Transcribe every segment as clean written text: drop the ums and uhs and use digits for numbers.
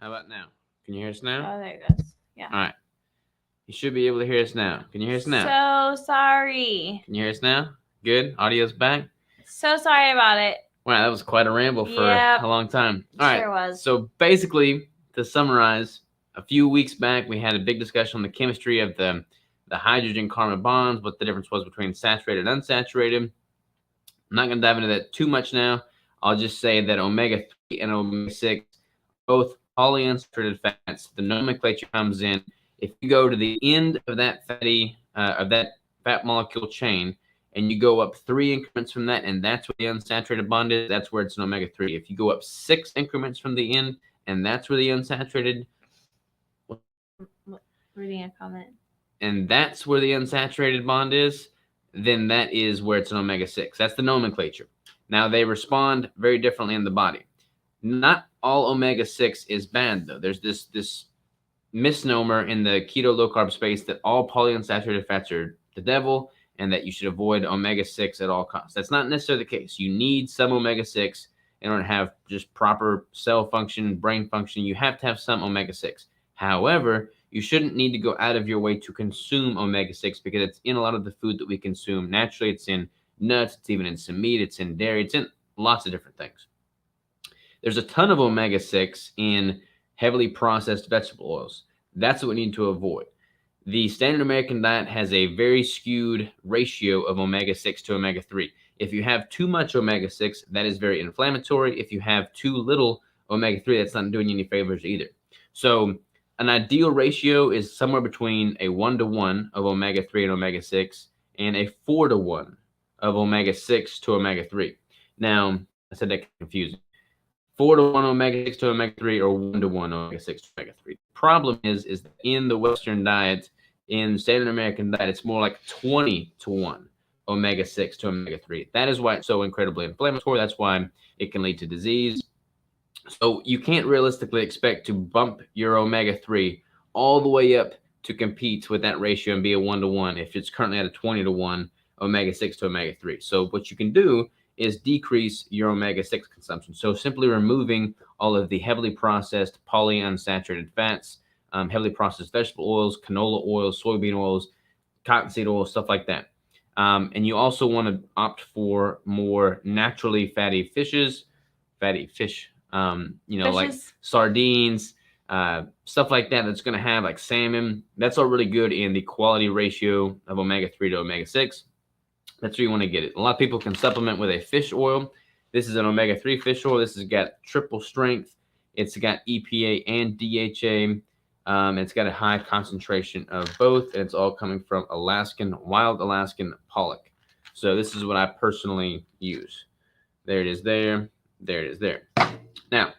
How about now? Can you hear us now? Oh, there it goes. Yeah. All right. You should be able to hear us now. Can you hear us now? So sorry. Can you hear us now? Good. Audio's back. So sorry about it. Wow, that was quite a ramble for Yep. a long time. All right. Sure was. So basically, to summarize, a few weeks back we had a big discussion on the chemistry of the hydrogen carbon bonds, what the difference was between saturated and unsaturated. I'm not going to dive into that too much now. I'll just say that omega-3 and omega-6 are both polyunsaturated fats. The nomenclature comes in if you go to the end of that fat molecule chain and you go up 3 increments from that, and that's where the unsaturated bond is, that's where it's an omega-3. If you go up 6 increments from the end and that's where the unsaturated Reading a comment. And that's where the unsaturated bond is, then that is where it's an omega-6. That's the nomenclature. Now, they respond very differently in the body. Not all omega-6 is bad, though. There's this misnomer in the keto low-carb space that all polyunsaturated fats are the devil and that you should avoid omega-6 at all costs. That's not necessarily the case. You need some omega-6 in order to have just proper cell function, brain function. You have to have some omega-6. However, you shouldn't need to go out of your way to consume omega-6 because it's in a lot of the food that we consume. Naturally, it's in nuts, it's even in some meat, it's in dairy, it's in lots of different things. There's a ton of omega-6 in heavily processed vegetable oils. That's what we need to avoid. The standard American diet has a very skewed ratio of omega-6 to omega-3. If you have too much omega-6, that is very inflammatory. If you have too little omega-3, that's not doing you any favors either. So an ideal ratio is somewhere between a 1-to-1 of omega-3 and omega-6 and a 4-to-1 of omega-6 to omega-3. Now, I said that confusing. 4-to-1 omega-6 to omega-3 or 1-to-1 omega-6 to omega-3. The problem is that in the Western diet, in standard American diet, it's more like 20-to-1 omega-6 to omega-3. That is why it's so incredibly inflammatory. That's why it can lead to disease. So you can't realistically expect to bump your omega-3 all the way up to compete with that ratio and be a 1-to-1 if it's currently at a 20-to-1 omega-6 to omega-3. So what you can do is decrease your omega-6 consumption. So simply removing all of the heavily processed polyunsaturated fats, heavily processed vegetable oils, canola oils, soybean oils, cottonseed oil, stuff like that. And you also want to opt for more naturally fatty fish, like sardines, stuff like that. That's going to have like salmon. That's all really good in the quality ratio of omega-3 to omega-6. That's where you want to get it. A lot of people can supplement with a fish oil. This is an omega-3 fish oil. This has got triple strength. It's got EPA and DHA. It's got a high concentration of both, and it's all coming from wild Alaskan pollock. So this is what I personally use. There it is there. There it is there. Now,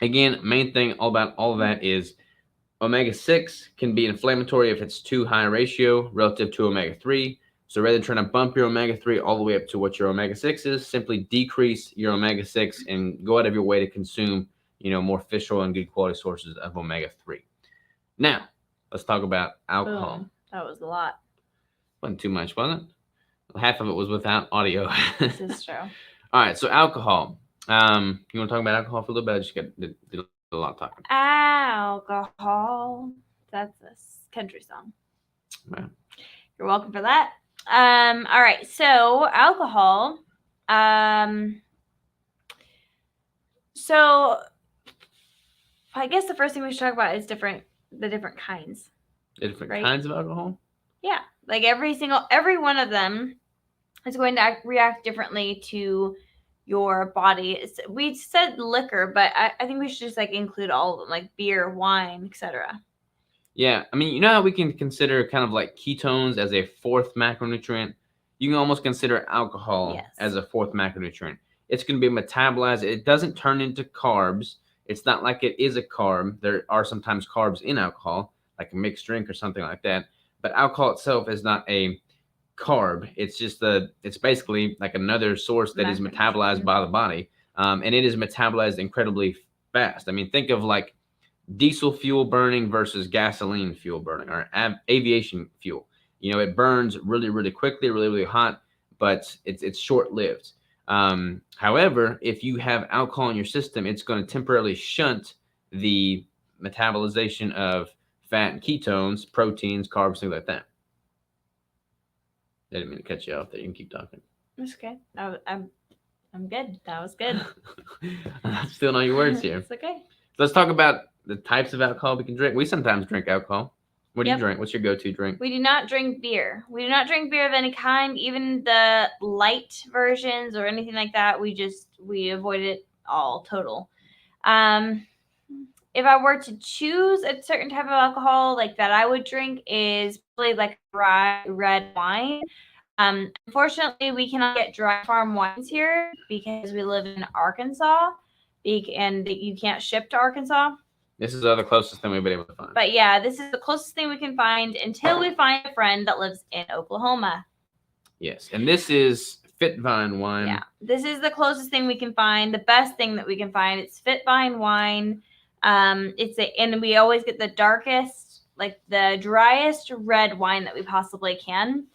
again, main thing about all of that is omega-6 can be inflammatory if it's too high a ratio relative to omega-3. So rather than trying to bump your omega-3 all the way up to what your omega-6 is, simply decrease your omega-6 and go out of your way to consume, more fish oil and good quality sources of omega-3. Now, let's talk about alcohol. Boom. That was a lot. Wasn't too much, was it? Half of it was without audio. This is true. All right, so alcohol. You want to talk about alcohol for a little bit? I just did a lot of talking. Alcohol. That's a country song. Wow. You're welcome for that. All right, so alcohol. So I guess the first thing we should talk about is the different kinds. The different kinds of alcohol? Yeah, like every one of them is going to react differently to your body. We said liquor, but I think we should just include all of them, like beer, wine, etc. Yeah, I mean, you know how we can consider kind of like ketones as a fourth macronutrient? You can almost consider alcohol as a fourth macronutrient. It's going to be metabolized. It doesn't turn into carbs. It's not like it is a carb. There are sometimes carbs in alcohol, like a mixed drink or something like that. But alcohol itself is not a carb. It's just it's basically like another source that is metabolized by the body. And it is metabolized incredibly fast. I mean, think of like diesel fuel burning versus gasoline fuel burning or aviation fuel. It burns really, really quickly, really, really hot, but it's short-lived. However, if you have alcohol in your system, it's going to temporarily shunt the metabolization of fat and ketones, proteins, carbs, things like that. I didn't mean to cut you off there. You can keep talking. That's okay. I'm good. That was good. I'm stealing all your words here. It's okay. Let's talk about the types of alcohol we can drink. We sometimes drink alcohol. What do you drink? What's your go-to drink? We do not drink beer. We do not drink beer of any kind, even the light versions or anything like that. We avoid it all total. If I were to choose a certain type of alcohol like that I would drink is probably like dry red wine. Unfortunately, we cannot get dry farm wines here because we live in Arkansas, and you can't ship to Arkansas. This is the closest thing we've been able to find. But yeah, this is the closest thing we can find until we find a friend that lives in Oklahoma. Yes, and this is Fit Vine wine. Yeah, this is the closest thing we can find. The best thing that we can find. It's Fit Vine wine. And we always get the darkest, like the driest red wine that we possibly can.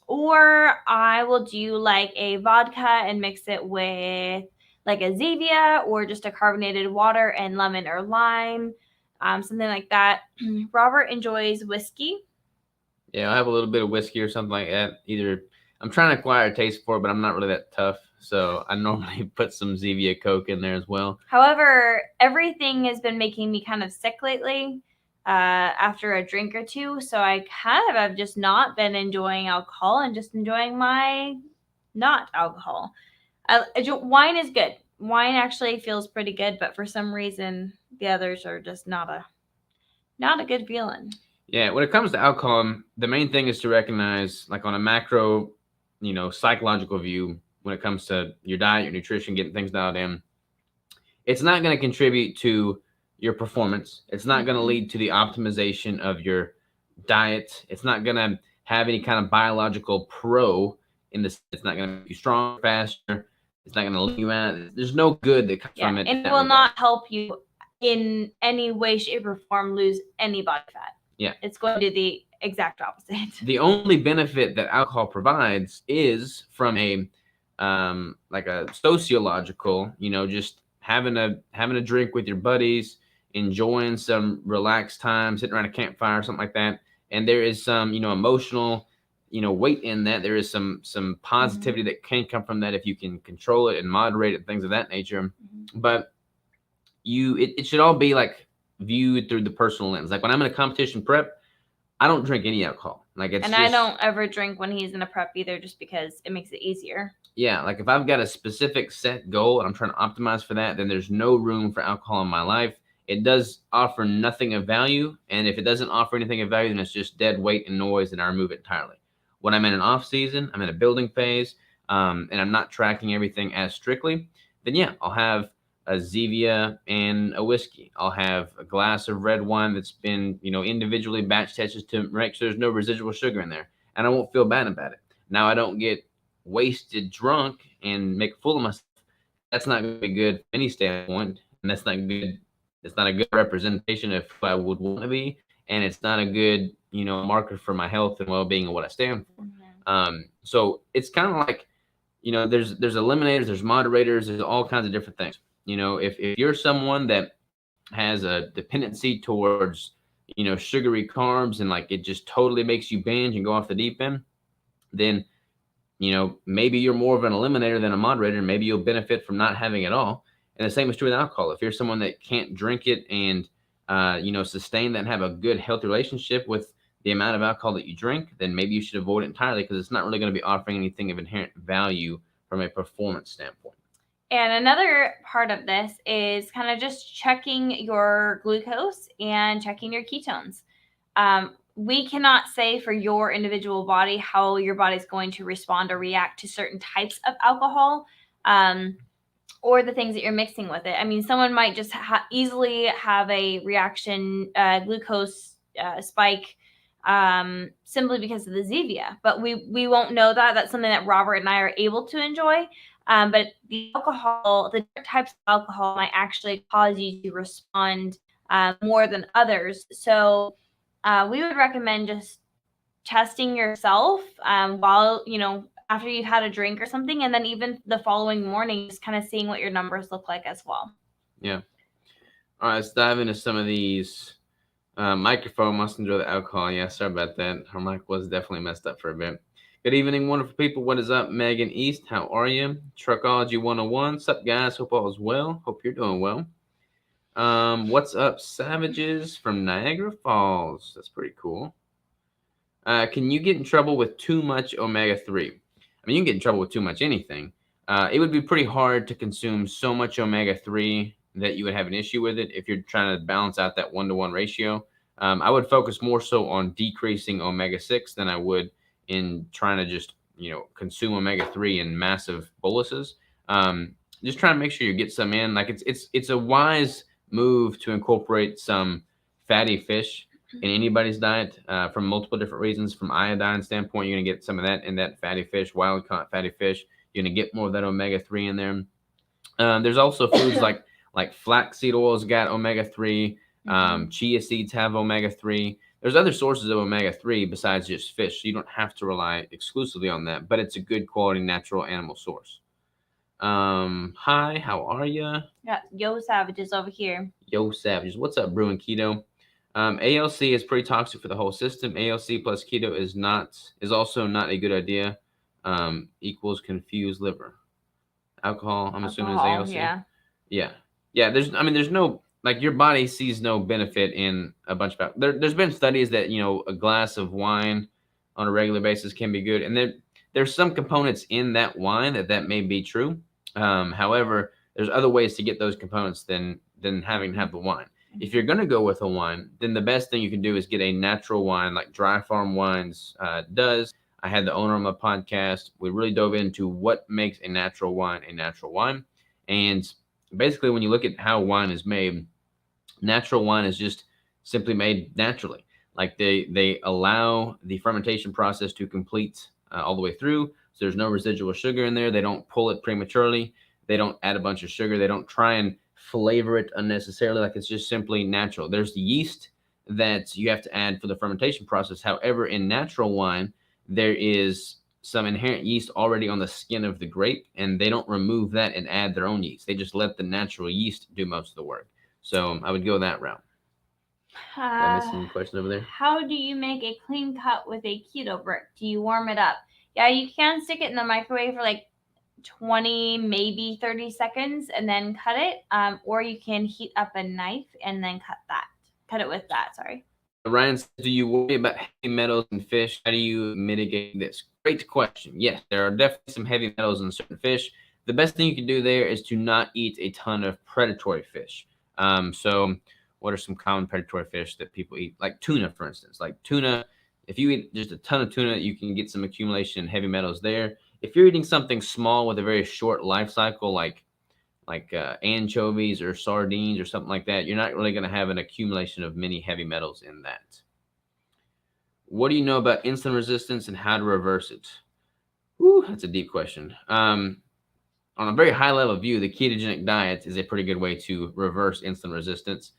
Or I will do like a vodka and mix it with like a Zevia or just a carbonated water and lemon or lime, something like that. Robert enjoys whiskey. Yeah, I have a little bit of whiskey or something like that. Either I'm trying to acquire a taste for it, but I'm not really that tough. So I normally put some Zevia Coke in there as well. However, everything has been making me kind of sick lately after a drink or two. So I kind of have just not been enjoying alcohol and just enjoying my not alcohol. Wine is good. Wine actually feels pretty good, but for some reason the others are just not a good feeling. Yeah, when it comes to alcohol, the main thing is to recognize, like on a macro, psychological view, when it comes to your diet, your nutrition, getting things dialed in, it's not going to contribute to your performance. It's not going to lead to the optimization of your diet. It's not going to have any kind of biological pro in this. It's not going to make you stronger, faster. It's not going to leave you out. There's no good that comes from it. And it will not help you in any way, shape, or form lose any body fat. Yeah. It's going to do the exact opposite. The only benefit that alcohol provides is from a like a sociological, just having a drink with your buddies, enjoying some relaxed time, sitting around a campfire or something like that. And there is some, emotional, weight in that. There is some positivity that can come from that if you can control it and moderate it, things of that nature. But it should all be like viewed through the personal lens. Like when I'm in a competition prep, I don't drink any alcohol. I don't ever drink when he's in a prep either, just because it makes it easier. Yeah, like if I've got a specific set goal and I'm trying to optimize for that, then there's no room for alcohol in my life. It does offer nothing of value, and if it doesn't offer anything of value, then it's just dead weight and noise, and I remove it entirely. When I'm in an off season, I'm in a building phase, and I'm not tracking everything as strictly, then yeah, I'll have a Zevia and a whiskey. I'll have a glass of red wine that's been, individually batch tested to make sure there's no residual sugar in there, and I won't feel bad about it. Now I don't get wasted drunk and make a fool of myself. That's not going to be good from any standpoint, and that's not good. It's not a good representation of who I would want to be, and it's not a good, marker for my health and well-being and what I stand for. So it's kind of like, there's eliminators, there's moderators, there's all kinds of different things. If you're someone that has a dependency towards, sugary carbs and like it just totally makes you binge and go off the deep end, then, maybe you're more of an eliminator than a moderator, and maybe you'll benefit from not having it all. And the same is true with alcohol. If you're someone that can't drink it and, sustain that and have a good, healthy relationship with the amount of alcohol that you drink, then maybe you should avoid it entirely because it's not really going to be offering anything of inherent value from a performance standpoint. And another part of this is kind of just checking your glucose and checking your ketones. We cannot say for your individual body how your body's going to respond or react to certain types of alcohol or the things that you're mixing with it. I mean, someone might just easily have a reaction, glucose spike simply because of the Zevia. But we won't know that. That's something that Robert and I are able to enjoy. But the different types of alcohol might actually cause you to respond more than others. So we would recommend just testing yourself while, after you've had a drink or something, and then even the following morning, just kind of seeing what your numbers look like as well. Yeah. All right, let's dive into some of these. Microphone must enjoy the alcohol. Yeah, sorry about that. Her mic was definitely messed up for a bit. Good evening, wonderful people. What is up, Megan East? How are you? Truckology 101. What's up, guys? Hope all is well. Hope you're doing well. What's up, Savages from Niagara Falls? That's pretty cool. Can you get in trouble with too much omega-3? I mean, you can get in trouble with too much anything. It would be pretty hard to consume so much omega-3 that you would have an issue with it if you're trying to balance out that 1-to-1 ratio. I would focus more so on decreasing omega-6 than I would in trying to just, consume omega-3 in massive boluses. Just trying to make sure you get some in. Like it's a wise move to incorporate some fatty fish in anybody's diet from multiple different reasons. From iodine standpoint, you're going to get some of that in that fatty fish, wild caught fatty fish. You're going to get more of that omega-3 in there. There's also foods like flaxseed oils got omega-3. Chia seeds have omega-3. There's other sources of omega-3 besides just fish. So you don't have to rely exclusively on that, but it's a good quality natural animal source. Hi, how are you? Yeah, Yo Savages over here. Yo Savages. What's up, Brewing Keto? ALC is pretty toxic for the whole system. ALC plus keto is also not a good idea. Equals confused liver. Alcohol, I'm assuming is ALC. Yeah. There's no, like, your body sees no benefit in a bunch of there's been studies that a glass of wine on a regular basis can be good, and there's some components in that wine that may be true. However, there's other ways to get those components than having to have the wine. If you're going to go with a wine, then the best thing you can do is get a natural wine like Dry Farm Wines does. I had the owner on my podcast. We really dove into what makes a natural wine a natural wine. And basically, when you look at how wine is made, natural wine is just simply made naturally. Like they allow the fermentation process to complete all the way through. So there's no residual sugar in there. They don't pull it prematurely. They don't add a bunch of sugar. They don't try and flavor it unnecessarily. Like, it's just simply natural. There's the yeast that you have to add for the fermentation process. However, in natural wine, there is some inherent yeast already on the skin of the grape, and they don't remove that and add their own yeast. They just let the natural yeast do most of the work. So I would go that route. Did I miss any questions over there? How do you make a clean cut with a keto brick? Do you warm it up? Yeah, you can stick it in the microwave for like 20, maybe 30 seconds and then cut it. Or you can heat up a knife and then cut it with that. Sorry. Ryan says, do you worry about heavy metals in fish? How do you mitigate this? Great question. Yes, there are definitely some heavy metals in certain fish. The best thing you can do there is to not eat a ton of predatory fish. So what are some common predatory fish that people eat? Like tuna, for instance. Like tuna, if you eat just a ton of tuna, you can get some accumulation in heavy metals there. If you're eating something small with a very short life cycle, like anchovies or sardines or something like that, you're not really going to have an accumulation of many heavy metals in that. What do you know about insulin resistance and how to reverse it? Ooh, that's a deep question. On a very high level view, the ketogenic diet is a pretty good way to reverse insulin resistance.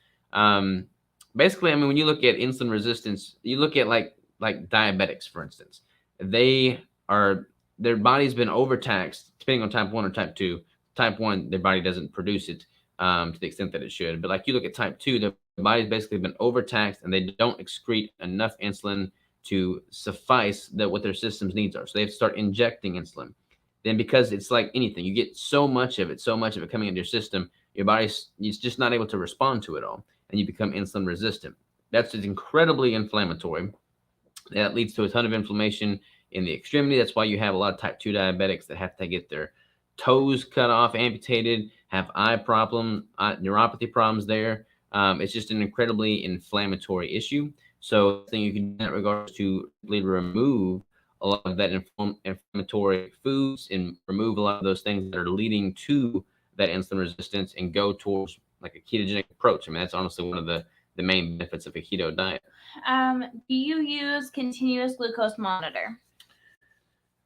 Basically, I mean, when you look at insulin resistance, you look at like diabetics, for instance. Their body's been overtaxed, depending on type 1 or type 2. Type 1, their body doesn't produce it to the extent that it should. But like you look at type 2, the body's basically been overtaxed and they don't excrete enough insulin to suffice what their system's needs are. So they have to start injecting insulin. Then, because it's like anything, you get so much of it coming into your system, your body's just not able to respond to it all, and you become insulin resistant. That's just incredibly inflammatory. That leads to a ton of inflammation in the extremity. That's why you have a lot of type 2 diabetics that have to get their toes cut off, amputated, have eye problem, neuropathy problems there. It's just an incredibly inflammatory issue. So the thing you can do in that regard is to remove a lot of that inflammatory foods and remove a lot of those things that are leading to that insulin resistance and go towards like a ketogenic approach. I mean, that's honestly one of the main benefits of a keto diet. Do you use continuous glucose monitor?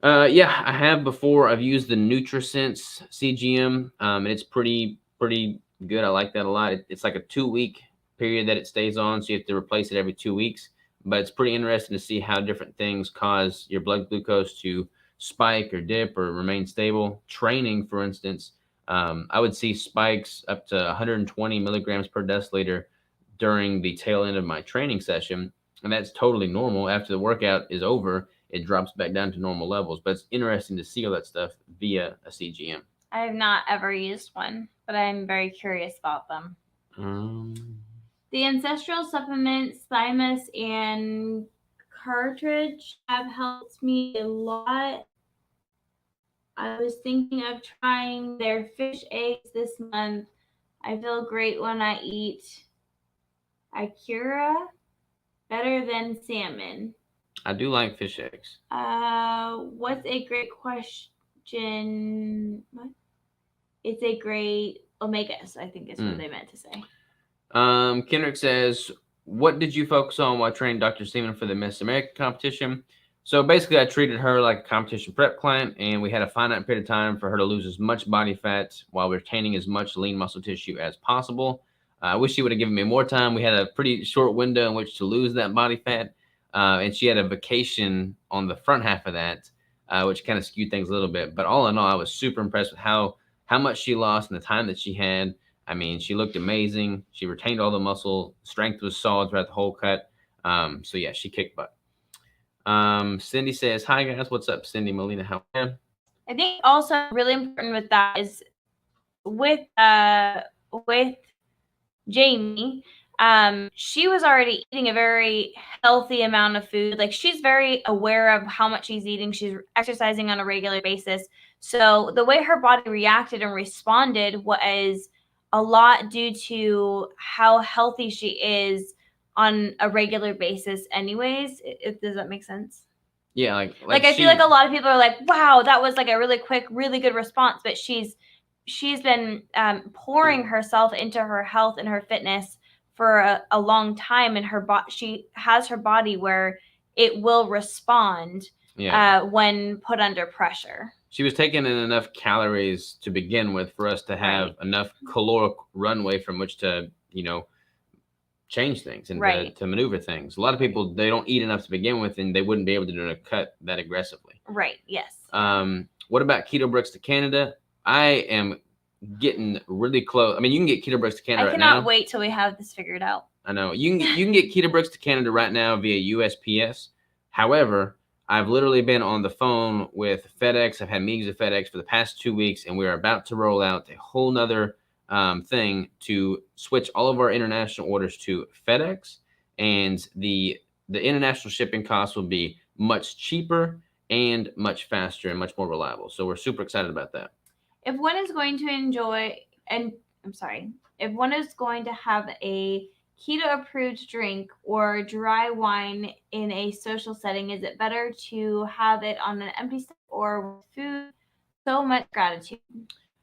Yeah, I have before. I've used the NutriSense CGM, and it's pretty good. I like that a lot. It's like a 2-week period that it stays on, so you have to replace it every 2 weeks. But it's pretty interesting to see how different things cause your blood glucose to spike or dip or remain stable. Training, for instance, I would see spikes up to 120 milligrams per deciliter during the tail end of my training session, and that's totally normal. After the workout is over, it drops back down to normal levels. But it's interesting to see all that stuff via a CGM. I have not ever used one, but I'm very curious about them. The ancestral supplements, thymus and cartridge, have helped me a lot. I was thinking of trying their fish eggs this month. I feel great when I eat Akira, better than salmon. I do like fish eggs. What's a great question? What? It's a great omegas, I think is what they meant to say. Kendrick says, what did you focus on while training Dr. Seaman for the Miss America competition? So basically, I treated her like a competition prep client, and we had a finite period of time for her to lose as much body fat while retaining as much lean muscle tissue as possible. I wish she would have given me more time. We had a pretty short window in which to lose that body fat, and she had a vacation on the front half of that, which kind of skewed things a little bit. But all in all, I was super impressed with how much she lost and the time that she had. I mean, she looked amazing. She retained all the muscle. Strength was solid throughout the whole cut. So, yeah, she kicked butt. Cindy says, hi, guys. What's up, Cindy Molina? How are you? I think also really important with that is with Jamie, she was already eating a very healthy amount of food. Like, she's very aware of how much she's eating. She's exercising on a regular basis. So the way her body reacted and responded was a lot due to how healthy she is on a regular basis anyways. Does that make sense? Yeah, like I feel like a lot of people are like, wow, that was like a really quick, really good response. But she's been pouring herself into her health and her fitness for a long time, and she has her body where it will respond when put under pressure. She was taking in enough calories to begin with for us to have enough caloric runway from which to, change things and to maneuver things. A lot of people, they don't eat enough to begin with, and they wouldn't be able to do a cut that aggressively. Right. Yes. What about Keto Bricks to Canada? I am getting really close. I mean, you can get Keto Bricks to Canada right now. I cannot wait till we have this figured out. I know. You can get Keto Bricks to Canada right now via USPS. However, I've literally been on the phone with FedEx. I've had meetings with FedEx for the past 2 weeks, and we're about to roll out a whole nother thing to switch all of our international orders to FedEx, and the international shipping costs will be much cheaper and much faster and much more reliable. So we're super excited about that. If one is going to if one is going to have a keto approved drink or dry wine in a social setting, is it better to have it on an empty stomach or with food? So much gratitude.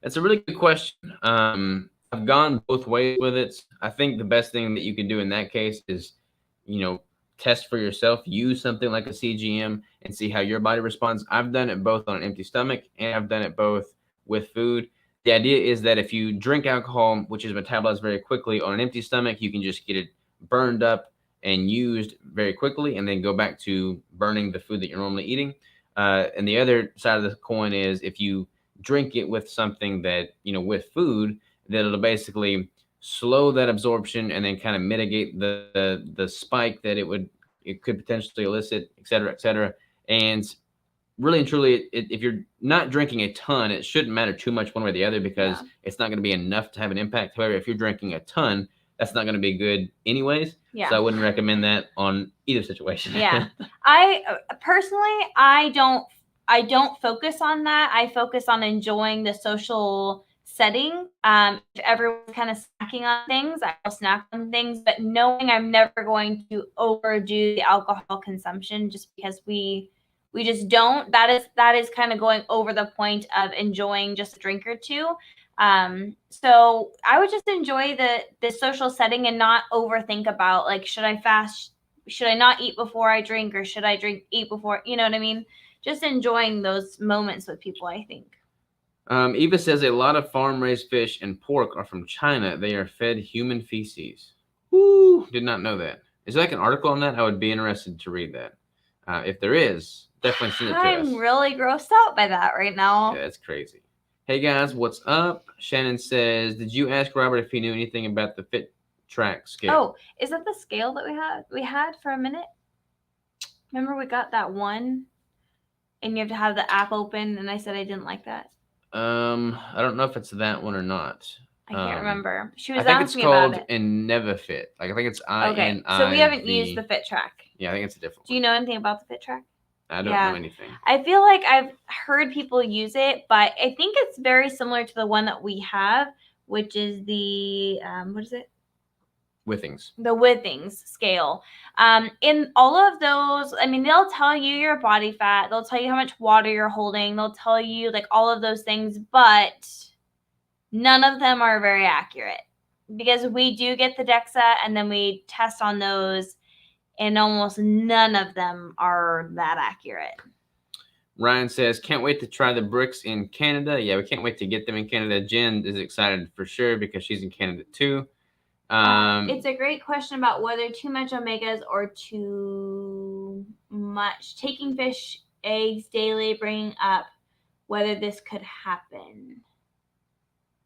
That's a really good question. I've gone both ways with it. I think the best thing that you can do in that case is, test for yourself, use something like a CGM and see how your body responds. I've done it both on an empty stomach, and I've done it both with food. The idea is that if you drink alcohol, which is metabolized very quickly on an empty stomach, you can just get it burned up and used very quickly and then go back to burning the food that you're normally eating. And the other side of the coin is if you drink it with something that, with food, that it'll basically slow that absorption and then kind of mitigate the spike that it could potentially elicit, et cetera, et cetera. And really and truly, if you're not drinking a ton, it shouldn't matter too much one way or the other because it's not going to be enough to have an impact. However, if you're drinking a ton, that's not going to be good anyways. Yeah. So I wouldn't recommend that on either situation. Yeah. I personally, I don't focus on that. I focus on enjoying the social setting. If everyone's kind of snacking on things, I'll snack on things, but knowing I'm never going to overdo the alcohol consumption just because we just don't. That is kind of going over the point of enjoying just a drink or two. So I would just enjoy the social setting and not overthink about, like, should I fast? Should I not eat before I drink, or should I eat before? You know what I mean? Just enjoying those moments with people, I think. Eva says a lot of farm-raised fish and pork are from China. They are fed human feces. Woo! Did not know that. Is there like an article on that? I would be interested to read that. If there is, definitely send it to us. I'm really grossed out by that right now. Yeah, that's crazy. Hey guys, what's up? Shannon says, did you ask Robert if he knew anything about the Fit Track scale? Oh, is that the scale that we had for a minute? Remember we got that one, and you have to have the app open, and I said I didn't like that. I don't know if it's that one or not. I can't remember. She was I think it's asking me about called it. Inevafit. Like I think it's INIV. Okay, so we haven't used the Fit Track. Yeah, I think it's a different Do you know anything about the Fit Track? one. I don't know anything. I feel like I've heard people use it, but I think it's very similar to the one that we have, which is the what is it? Withings. The Withings scale. In all of those, I mean, they'll tell you your body fat, they'll tell you how much water you're holding, they'll tell you like all of those things, but none of them are very accurate because we do get the DEXA and then we test on those, and almost none of them are that accurate. Ryan says, can't wait to try the bricks in Canada. Yeah, we can't wait to get them in Canada. Jen is excited for sure because she's in Canada too. It's a great question about whether too much omegas or too much. Taking fish eggs daily, bringing up whether this could happen.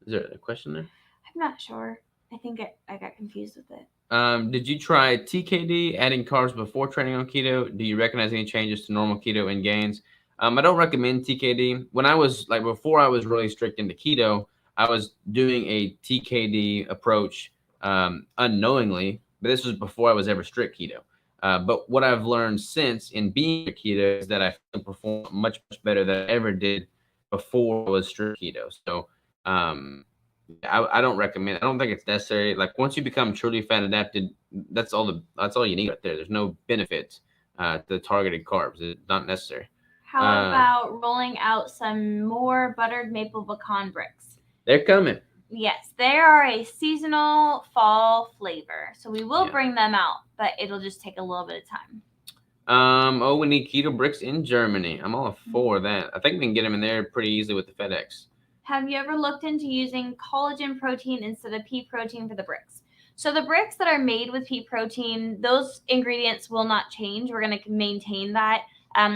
Is there a question there? I'm not sure. I think I got confused with it. Did you try TKD, adding carbs before training on keto? Do you recognize any changes to normal keto and gains? I don't recommend TKD. When I was before I was really strict into keto, I was doing a TKD approach unknowingly, but this was before I was ever strict keto. But what I've learned since in being a keto is that I perform much better than I ever did before I was strict keto. So I don't recommend. I don't think it's necessary. Like once you become truly fat adapted, that's all you need right there. There's no benefit to the targeted carbs. It's not necessary. How about rolling out some more buttered maple pecan bricks? They're coming. Yes, they are a seasonal fall flavor, so we will bring them out, but it'll just take a little bit of time. We need keto bricks in Germany. I'm all for that. I think we can get them in there pretty easily with the FedEx. Have you ever looked into using collagen protein instead of pea protein for the bricks? So the bricks that are made with pea protein, those ingredients will not change. We're going to maintain that.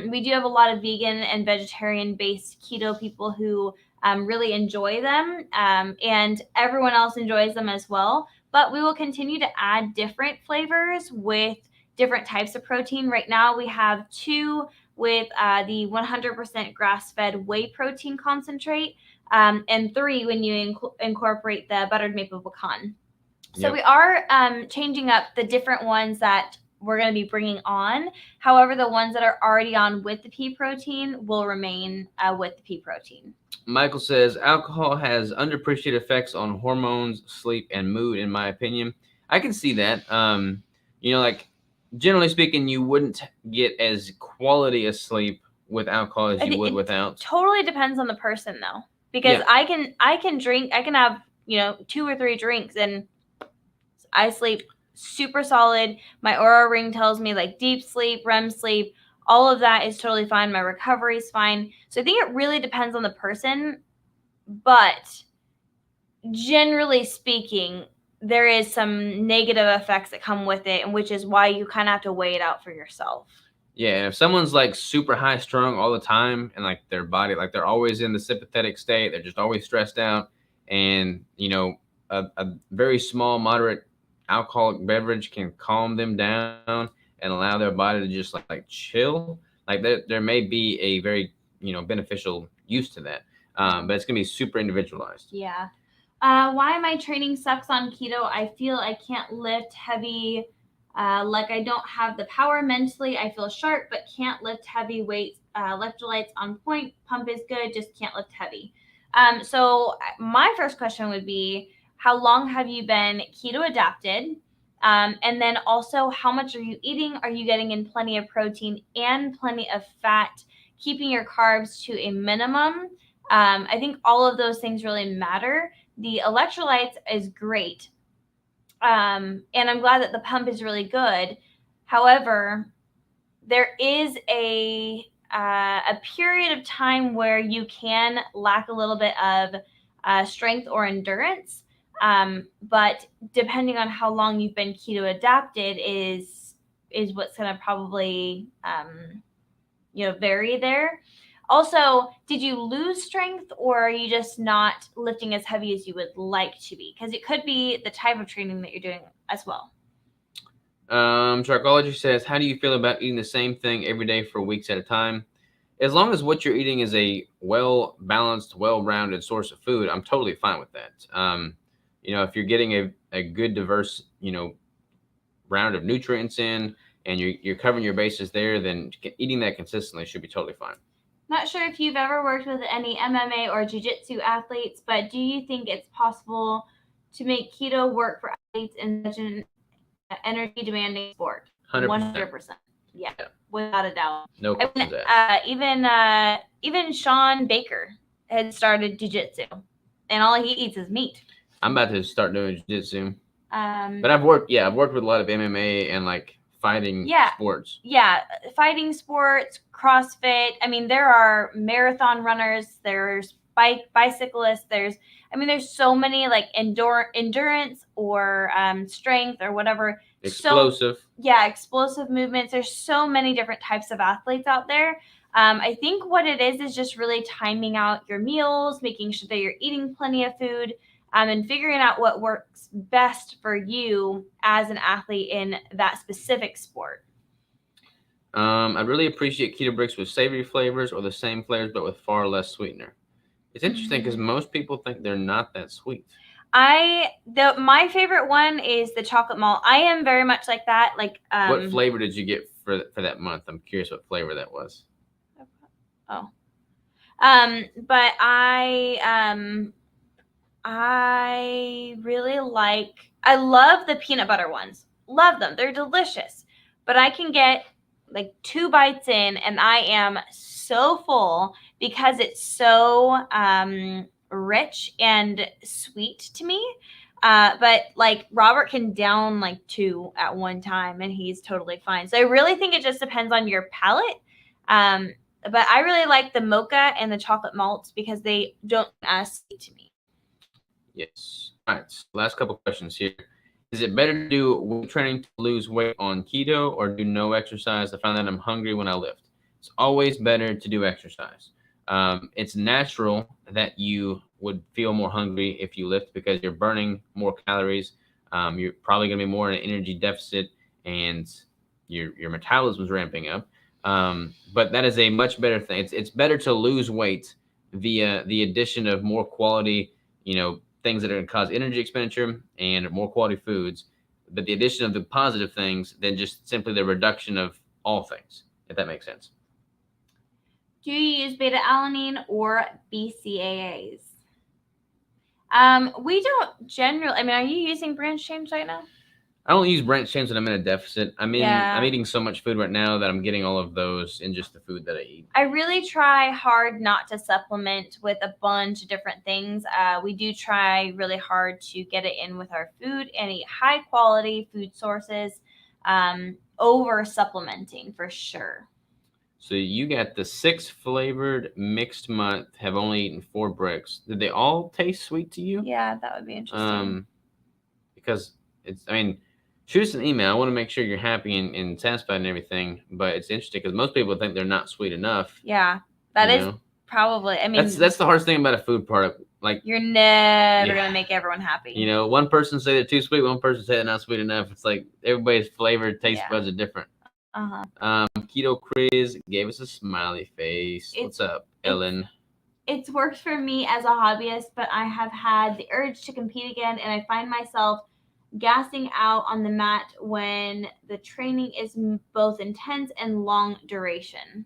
We do have a lot of vegan and vegetarian-based keto people who really enjoy them, and everyone else enjoys them as well. But we will continue to add different flavors with different types of protein. Right now we have 2 with the 100% grass-fed whey protein concentrate, and 3 when you incorporate the buttered maple pecan. So we are changing up the different ones that we're going to be bringing on. However, the ones that are already on with the pea protein will remain with the pea protein. Michael says, alcohol has underappreciated effects on hormones, sleep, and mood, in my opinion. I can see that. Like generally speaking, you wouldn't get as quality a sleep with alcohol as you would without. Totally depends on the person though. Because I can drink, I can have, 2 or 3 drinks and I sleep super solid. My Oura ring tells me like deep sleep, REM sleep, all of that is totally fine. My recovery is fine. So I think it really depends on the person, but generally speaking, there is some negative effects that come with it, and which is why you kind of have to weigh it out for yourself. Yeah, and if someone's like super high strung all the time and like their body, like they're always in the sympathetic state, they're just always stressed out, and a very small, moderate alcoholic beverage can calm them down and allow their body to just like chill. Like there may be a very beneficial use to that, but it's gonna be super individualized. Yeah. Why my training sucks on keto? I feel I can't lift heavy. Like I don't have the power mentally. I feel sharp, but can't lift heavy weights. Electrolytes on point. Pump is good, just can't lift heavy. So my first question would be, how long have you been keto adapted? And then also, how much are you eating? Are you getting in plenty of protein and plenty of fat? Keeping your carbs to a minimum. I think all of those things really matter. The electrolytes is great. And I'm glad that the pump is really good. However, there is a period of time where you can lack a little bit of strength or endurance. But depending on how long you've been keto adapted is what's going to probably, vary there. Also, did you lose strength, or are you just not lifting as heavy as you would like to be? Because it could be the type of training that you're doing as well. Charcology says, how do you feel about eating the same thing every day for weeks at a time? As long as what you're eating is a well-balanced, well-rounded source of food, I'm totally fine with that. If you're getting a good, diverse, round of nutrients in, and you're covering your bases there, then eating that consistently should be totally fine. Not sure if you've ever worked with any MMA or jiu-jitsu athletes, but do you think it's possible to make keto work for athletes in such an energy-demanding sport? 100%. Yeah, without a doubt. No questions asked. Even Sean Baker had started jiu-jitsu, and all he eats is meat. I'm about to start doing jiu-jitsu. But I've worked with a lot of MMA and like fighting sports. Yeah, fighting sports, CrossFit. I mean, there are marathon runners, there's bicyclists, there's so many like endurance or strength or whatever. Explosive. Explosive movements. There's so many different types of athletes out there. I think what it is just really timing out your meals, making sure that you're eating plenty of food, and figuring out what works best for you as an athlete in that specific sport. I'd really appreciate keto bricks with savory flavors or the same flavors but with far less sweetener. It's interesting because most people think they're not that sweet. My favorite one is the chocolate malt. I am very much like that. Like what flavor did you get for that month? I'm curious what flavor that was. Oh. But I really I love the peanut butter ones. Love them. They're delicious. But I can get like 2 bites in and I am so full because it's so rich and sweet to me. But like Robert can down like 2 at one time and he's totally fine. So I really think it just depends on your palate. But I really like the mocha and the chocolate malts because they don't as sweet to me. Yes. All right. So last couple questions here. Is it better to do weight training to lose weight on keto or do no exercise? I find that I'm hungry when I lift. It's always better to do exercise. It's natural that you would feel more hungry if you lift because you're burning more calories. You're probably going to be more in an energy deficit and your metabolism is ramping up. But that is a much better thing. It's better to lose weight via the addition of more quality, things that are going to cause energy expenditure and more quality foods, but the addition of the positive things than just simply the reduction of all things, if that makes sense. Do you use beta-alanine or BCAAs? We don't generally. Are you using branched chains right now? I don't use branched chains when I'm in a deficit. I'm eating so much food right now that I'm getting all of those in just the food that I eat. I really try hard not to supplement with a bunch of different things. We do try really hard to get it in with our food and eat high quality food sources over supplementing for sure. So you got the 6 flavored mixed month, have only eaten 4 bricks. Did they all taste sweet to you? Yeah, that would be interesting. Because shoot us an email. I want to make sure you're happy and satisfied and everything. But it's interesting because most people think they're not sweet enough. Yeah, that is probably. That's the hardest thing about a food product. Like you're never gonna make everyone happy. One person say they're too sweet, one person say they're not sweet enough. It's like everybody's flavor, taste buds are different. Keto Chris gave us a smiley face. What's up, Ellen? It's worked for me as a hobbyist, but I have had the urge to compete again, and I find myself gassing out on the mat when the training is both intense and long duration.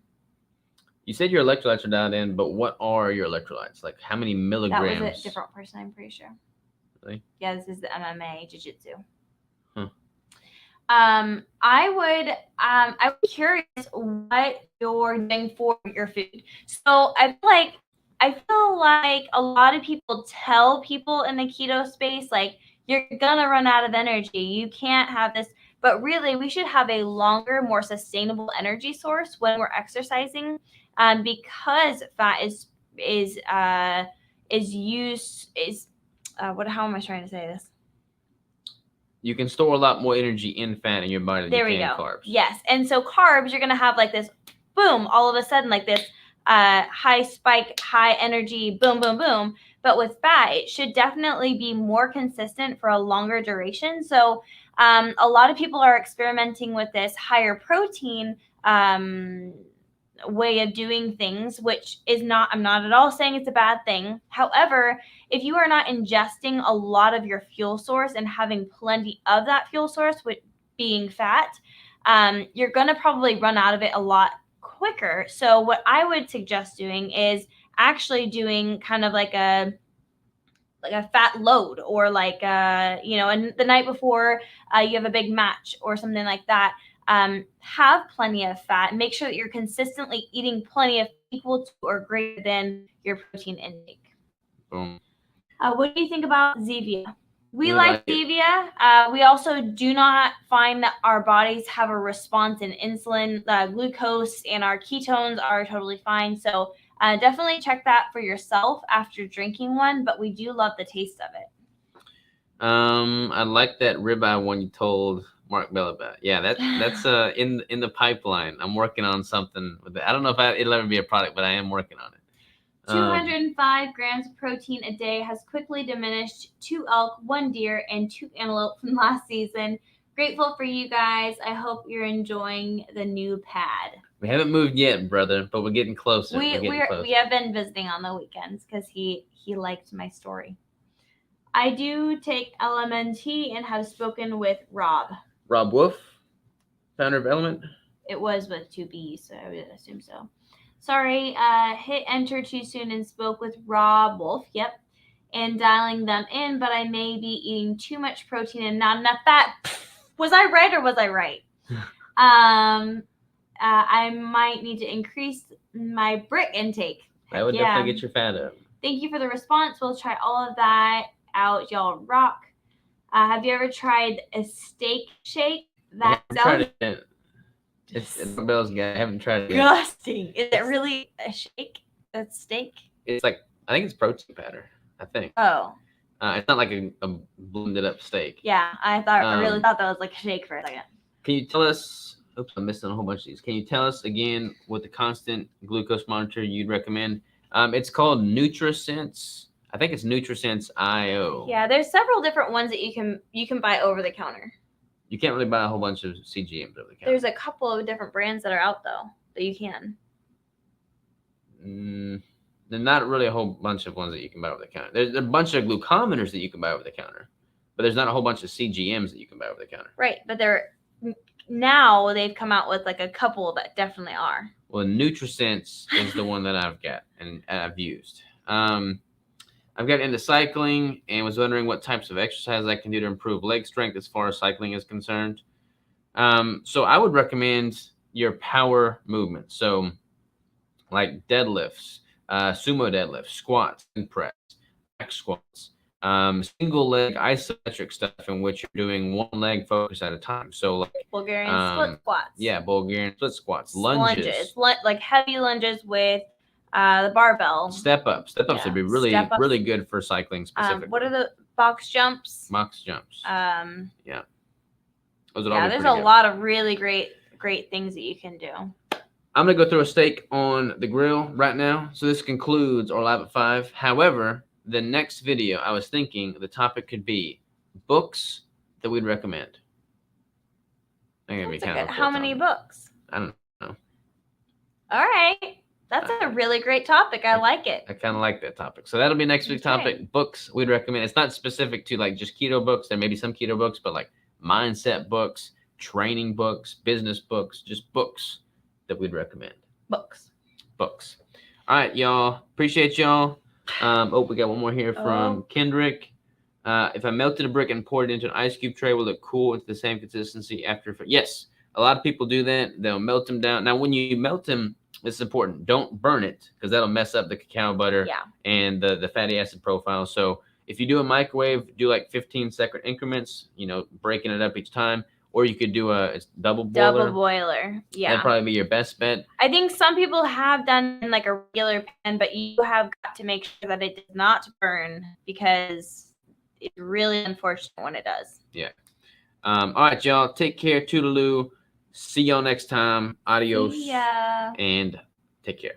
You said your electrolytes are dialed in, but what are your electrolytes? Like how many milligrams? That was a different person, I'm pretty sure. Really? Yeah, this is the MMA Jiu-Jitsu. I'm curious what you're doing for your food. So I feel like a lot of people tell people in the keto space, like, you're gonna run out of energy. You can't have this, but really we should have a longer, more sustainable energy source when we're exercising, because fat how am I trying to say this? You can store a lot more energy in fat in your body than you can in carbs. Yes. And so carbs, you're going to have like this, boom, all of a sudden like this high spike, high energy, boom, boom, boom. But with fat, it should definitely be more consistent for a longer duration. So a lot of people are experimenting with this higher protein way of doing things, which is not, I'm not at all saying it's a bad thing. However, if you are not ingesting a lot of your fuel source and having plenty of that fuel source, with being fat, you're going to probably run out of it a lot quicker. So what I would suggest doing is actually doing kind of like a fat load, or like and the night before you have a big match or something like that. Have plenty of fat. Make sure that you're consistently eating plenty of equal to or greater than your protein intake. Boom. What do you think about Zevia? We Really like Zevia. We also do not find that our bodies have a response in insulin. Glucose and our ketones are totally fine. So definitely check that for yourself after drinking one, but we do love the taste of it. I like that ribeye one you told Mark Bell about. Yeah, that's in the pipeline. I'm working on something with it. I don't know if it'll ever be a product, but I am working on it. 205 grams of protein a day has quickly diminished 2 elk, 1 deer, and 2 antelope from last season. Grateful for you guys. I hope you're enjoying the new pad. We haven't moved yet, brother, but we're getting closer. We have been visiting on the weekends because he liked my story. I do take LMNT and have spoken with Rob. Rob Wolf, founder of Element. It was with 2 B's, so I would assume so. Sorry, hit enter too soon and spoke with Rob Wolf. Yep. And dialing them in, but I may be eating too much protein and not enough fat. Was I right or was I right? I might need to increase my brick intake. That would definitely get your fat up. Thank you for the response. We'll try all of that out. Y'all rock. Have you ever tried a steak shake? That's tried it. It's Bell's guy. I haven't tried it. Disgusting. Is it really a shake? That's steak? It's like, I think it's protein powder. I think. Oh. It's not like a blended up steak. Yeah, I really thought that was like a shake for a second. Can you tell us? Oops, I'm missing a whole bunch of these. Can you tell us again what the constant glucose monitor you'd recommend? It's called NutriSense. I think it's NutriSense IO. Yeah, there's several different ones that you can buy over the counter. You can't really buy a whole bunch of CGMs over the counter. There's a couple of different brands that are out though that you can. There's not really a whole bunch of ones that you can buy over the counter. There's a bunch of glucometers that you can buy over the counter, but there's not a whole bunch of CGMs that you can buy over the counter. Right, but now they've come out with like a couple that definitely are. Well, NutriSense is the one that I've got and I've used. I've got into cycling and was wondering what types of exercise I can do to improve leg strength as far as cycling is concerned. So I would recommend your power movement. So like deadlifts, sumo deadlifts, squats, and press, back squats, single leg isometric stuff in which you're doing one leg focus at a time. So like Bulgarian split squats. Yeah, Bulgarian split squats, lunges. Like heavy lunges with the barbell. Step ups would be really good for cycling specifically. What are the box jumps? Box jumps. Yeah. Those would all be there's pretty a lot of really great things that you can do. I'm gonna go throw a steak on the grill right now. So this concludes our Lab at 5. However, the next video, I was thinking the topic could be books that we'd recommend. How many books? I don't know. All right. That's a really great topic. I like it. I kind of like that topic. So that'll be next week's topic. Books we'd recommend. It's not specific to like just keto books. There may be some keto books, but like mindset books, training books, business books, just books that we'd recommend. Books. All right, y'all. Appreciate y'all. We got one more here from Kendrick. If I melted a brick and poured it into an ice cube tray, will it cool into the same consistency after? Yes. A lot of people do that. They'll melt them down. Now, when you melt them, it's important. Don't burn it because that'll mess up the cacao butter and the fatty acid profile. So if you do a microwave, do like 15-second increments, breaking it up each time. Or you could do a double boiler. Yeah. That'd probably be your best bet. I think some people have done in like a regular pan, but you have got to make sure that it does not burn because it's really unfortunate when it does. Yeah. All right, y'all. Take care. Toodaloo. See y'all next time. Adios. Yeah. And take care.